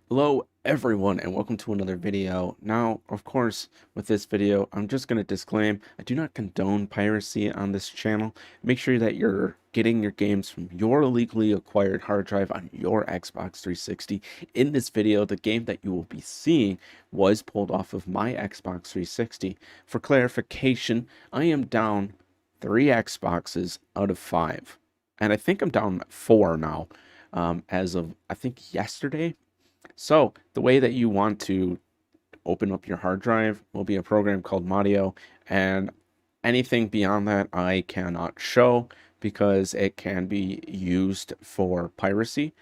Hello everyone and welcome to another video. Now, of course, with this video, I'm just going to disclaim I do not condone piracy on this channel. Make sure that you're getting your games from your legally acquired hard drive on your Xbox 360. In this video, the game that you will be seeing was pulled off of my Xbox 360. For clarification, I am down 3 Xboxes out of 5. And I think I'm down 4 now, as of, I think, yesterday. So the way that you want to open up your hard drive will be a program called Madio, and anything beyond that I cannot show because it can be used for piracy.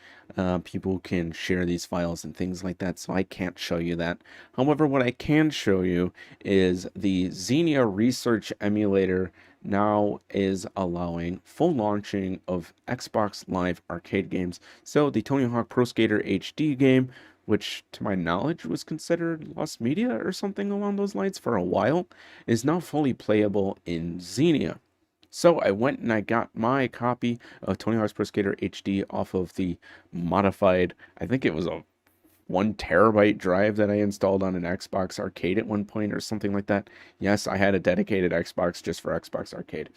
People can share these files and things like that, so I can't show you that. However, what I can show you is the Xenia Research Emulator now is allowing full launching of Xbox Live arcade games. So the Tony Hawk Pro Skater HD game, which to my knowledge was considered lost media or something along those lines for a while, is now fully playable in Xenia. So I went and I got my copy of Tony Hawk's Pro Skater HD off of the modified, I think it was a 1 terabyte drive that I installed on an Xbox Arcade at one point or something like that. Yes, I had a dedicated Xbox just for Xbox Arcade.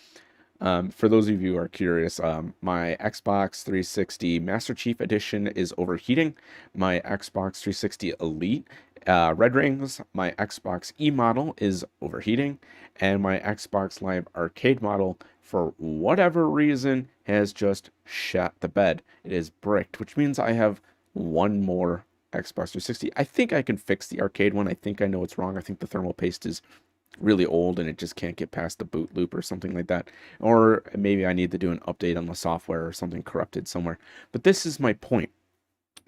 For those of you who are curious, my Xbox 360 Master Chief Edition is overheating. My Xbox 360 Elite Red Rings, my Xbox E model is overheating, and my Xbox Live Arcade model, for whatever reason, has just shot the bed. It is bricked, which means I have one more Xbox 360. I think I can fix the arcade one. I think I know what's wrong. I think the thermal paste is really old and it just can't get past the boot loop or something like that. Or maybe I need to do an update on the software or something corrupted somewhere. But this is my point.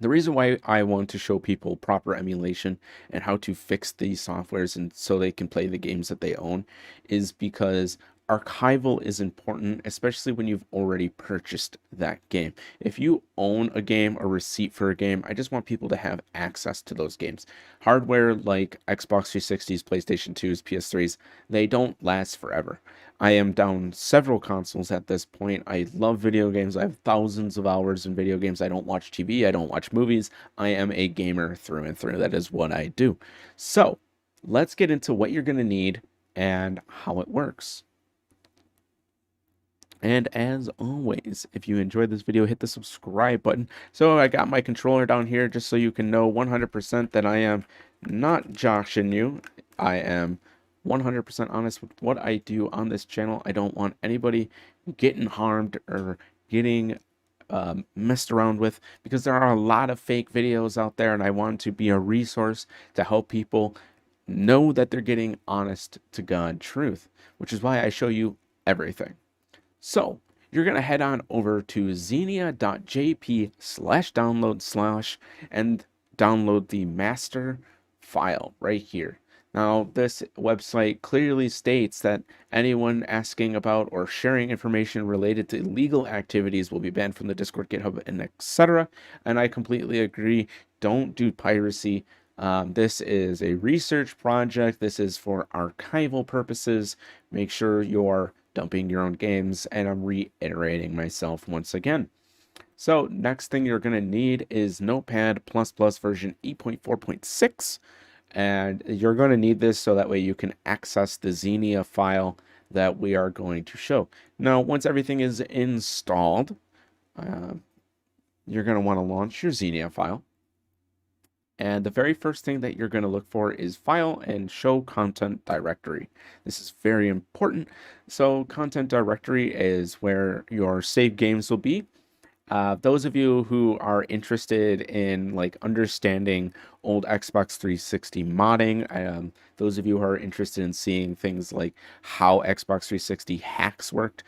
The reason why I want to show people proper emulation and how to fix these softwares and so they can play the games that they own is because archival is important, especially when you've already purchased that game. If you own a game, a receipt for a game, I just want people to have access to those games. Hardware like Xbox 360s, PlayStation 2s, PS3s, they don't last forever. I am down several consoles at this point. I love video games. I have thousands of hours in video games. I don't watch TV. I don't watch movies. I am a gamer through and through. That is what I do. So let's get into what you're going to need and how it works. And as always, if you enjoyed this video, hit the subscribe button. So I got my controller down here just so you can know 100% that I am not joshing you. I am 100% honest with what I do on this channel. I don't want anybody getting harmed or getting messed around with, because there are a lot of fake videos out there, and I want to be a resource to help people know that they're getting honest to God truth, which is why I show you everything. So you're going to head on over to xenia.jp/download/ and download the master file right here. Now, this website clearly states that anyone asking about or sharing information related to illegal activities will be banned from the Discord, GitHub, and etc. And I completely agree. Don't do piracy. This is a research project. This is for archival purposes. Make sure you're dumping your own games, and I'm reiterating myself once again. So next thing you're going to need is Notepad++ version 8.4.6, and you're going to need this so that way you can access the Xenia file that we are going to show. Now, once everything is installed, you're going to want to launch your Xenia file. And the very first thing that you're going to look for is File and Show Content Directory. This is very important. So Content Directory is where your saved games will be. Those of you who are interested in like understanding old Xbox 360 modding, those of you who are interested in seeing things like how Xbox 360 hacks worked,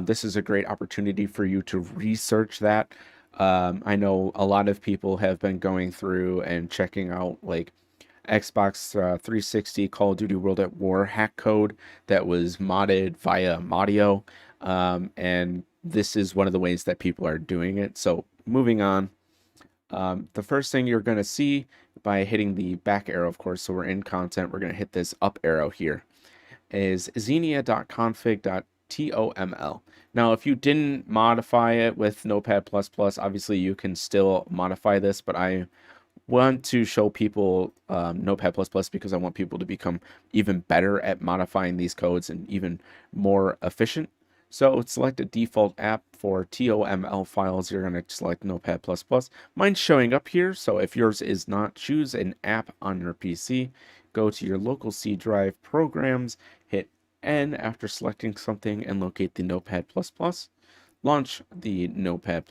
this is a great opportunity for you to research that. I know a lot of people have been going through and checking out like Xbox 360 Call of Duty World at War hack code that was modded via Madio, and this is one of the ways that people are doing it. So moving on, the first thing you're going to see by hitting the back arrow, of course, so we're in content, we're going to hit this up arrow here, is xenia.config.toml. Now, if you didn't modify it with Notepad++, obviously you can still modify this, but I want to show people Notepad++ because I want people to become even better at modifying these codes and even more efficient. So select a default app for TOML files. You're going to select Notepad++. Mine's showing up here, so if yours is not, choose an app on your PC. Go to your local C drive, Programs, hit N after selecting something, and locate the Notepad++. Launch the Notepad++,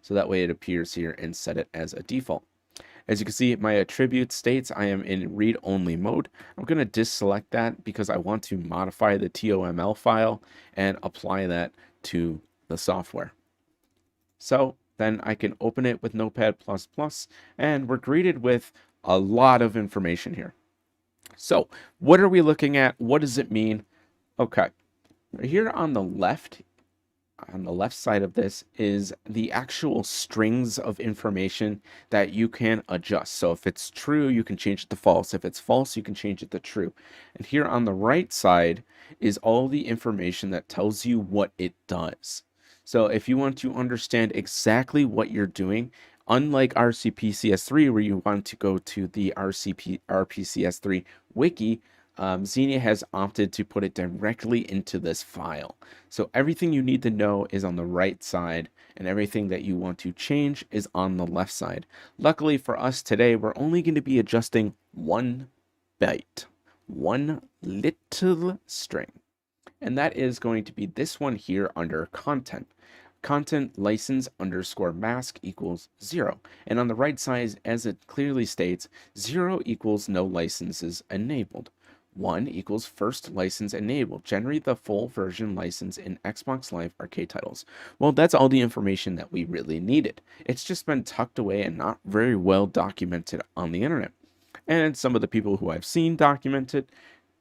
so that way it appears here, and set it as a default. As you can see, my attribute states I am in read-only mode. I'm going to deselect that because I want to modify the TOML file and apply that to the software. So then I can open it with Notepad++, and we're greeted with a lot of information here. So what are we looking at? What does it mean? Okay, here on the left side of this is the actual strings of information that you can adjust. So if it's true, you can change it to false. If it's false, you can change it to true. And here on the right side is all the information that tells you what it does. So if you want to understand exactly what you're doing, unlike RCPCS3 where you want to go to the RPCS3 wiki, Xenia has opted to put it directly into this file. So everything you need to know is on the right side, and everything that you want to change is on the left side. Luckily for us today, we're only going to be adjusting one byte, one little string. And that is going to be this one here under content. Content license underscore mask equals 0. And on the right side, as it clearly states, 0 equals no licenses enabled. 1 equals first license enabled. Generate the full version license in Xbox Live Arcade titles. Well, that's all the information that we really needed. It's just been tucked away and not very well documented on the internet. And some of the people who I've seen documented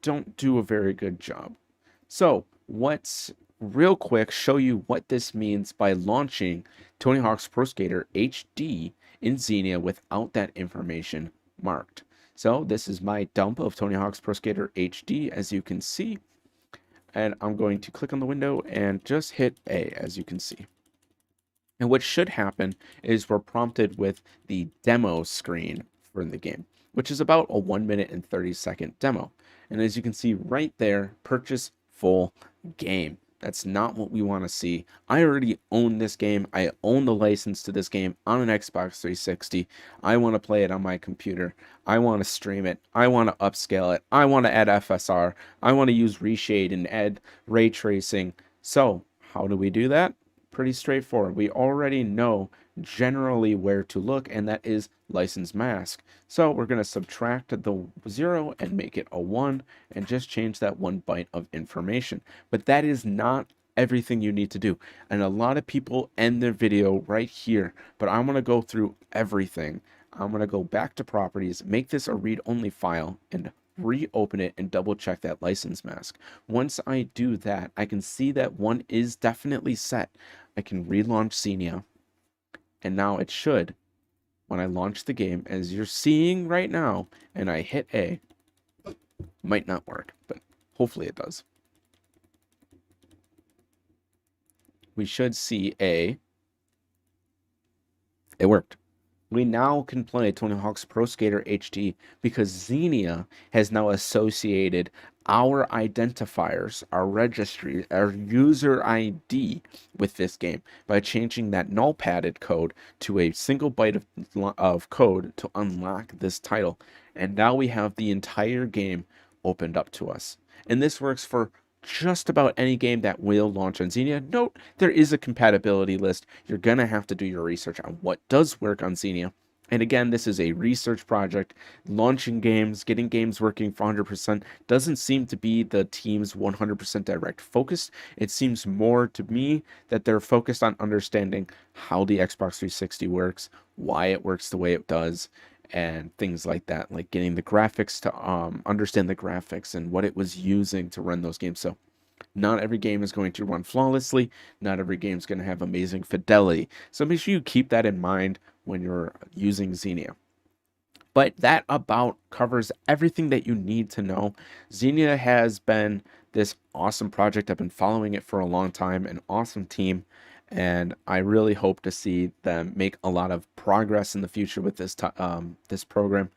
don't do a very good job. So let's real quick show you what this means by launching Tony Hawk's Pro Skater HD in Xenia without that information marked. So this is my dump of Tony Hawk's Pro Skater HD, as you can see. And I'm going to click on the window and just hit A, as you can see. And what should happen is we're prompted with the demo screen for the game, which is about a 1 minute and 30-second demo. And as you can see right there, purchase full game. That's not what we want to see. I already own this game. I own the license to this game on an Xbox 360. I want to play it on my computer. I want to stream it. I want to upscale it. I want to add FSR. I want to use reshade and add ray tracing. So how do we do that? Pretty straightforward. We already know generally where to look, and that is license mask. So we're going to subtract the 0 and make it a 1 and just change that 1 byte of information. But that is not everything you need to do. And a lot of people end their video right here, but I'm going to go through everything. I'm going to go back to properties, make this a read-only file, and reopen it and double check that license mask. Once I do that, I can see that one is definitely set. I can relaunch Xenia, and now it should, when I launch the game, as you're seeing right now, and I hit A, might not work, but hopefully it does. We should see A. It worked. We now can play Tony Hawk's Pro Skater HD because Xenia has now associated our identifiers, our registry, our user ID with this game by changing that null padded code to a single byte of code to unlock this title. And now we have the entire game opened up to us. And this works for just about any game that will launch on Xenia. Note, there is a compatibility list. You're going to have to do your research on what does work on Xenia. And again, this is a research project. Launching games, getting games working for 100% doesn't seem to be the team's 100% direct focus. It seems more to me that they're focused on understanding how the Xbox 360 works, why it works the way it does, and things like that, like getting the graphics to understand the graphics and what it was using to run those games. So not every game is going to run flawlessly. Not every game is going to have amazing fidelity. So make sure you keep that in mind when you're using Xenia. But that about covers everything that you need to know. Xenia has been this awesome project. I've been following it for a long time, an awesome team. and I really hope to see them make a lot of progress in the future with this program.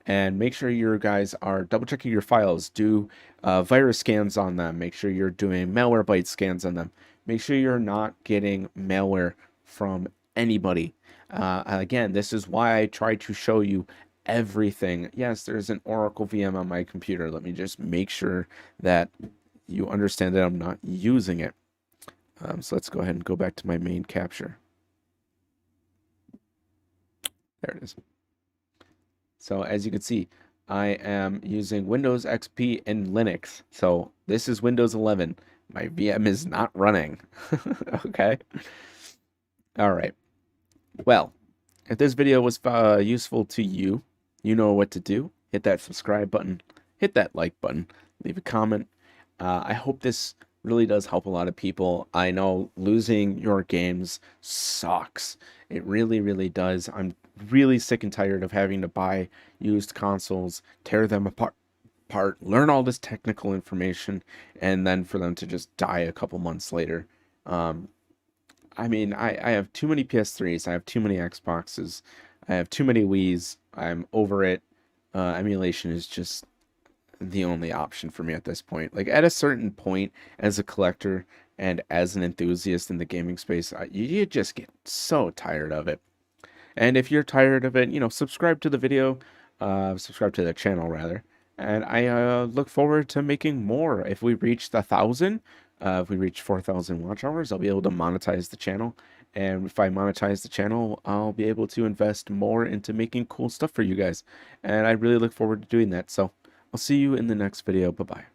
And make sure you guys are double checking your files. Do virus scans on them. Make sure you're doing malware scans on them. Make sure you're not getting malware from anybody. Again, this is why I try to show you everything. Yes, there's an Oracle VM on my computer. Let me just make sure that you understand that I'm not using it. So let's go ahead and go back to my main capture. There it is. So as you can see, I am using Windows XP and Linux. So this is Windows 11. My VM is not running. Okay. All right. Well, if this video was useful to you, you know what to do. Hit that subscribe button, hit that like button, leave a comment. I hope this really does help a lot of people. I know losing your games sucks. It really, really does. I'm really sick and tired of having to buy used consoles, tear them apart, learn all this technical information, and then for them to just die a couple months later. I mean, I have too many PS3s, I have too many Xboxes, I have too many Wiis. I'm over it. Emulation is just the only option for me at this point. Like at a certain point, as a collector and as an enthusiast in the gaming space, you just get so tired of it. And if you're tired of it, you know, subscribe to the video, subscribe to the channel rather. And I look forward to making more. If we reach 1,000, if we reach 4,000 watch hours, I'll be able to monetize the channel. And if I monetize the channel, I'll be able to invest more into making cool stuff for you guys. And I really look forward to doing that. So I'll see you in the next video. Bye-bye.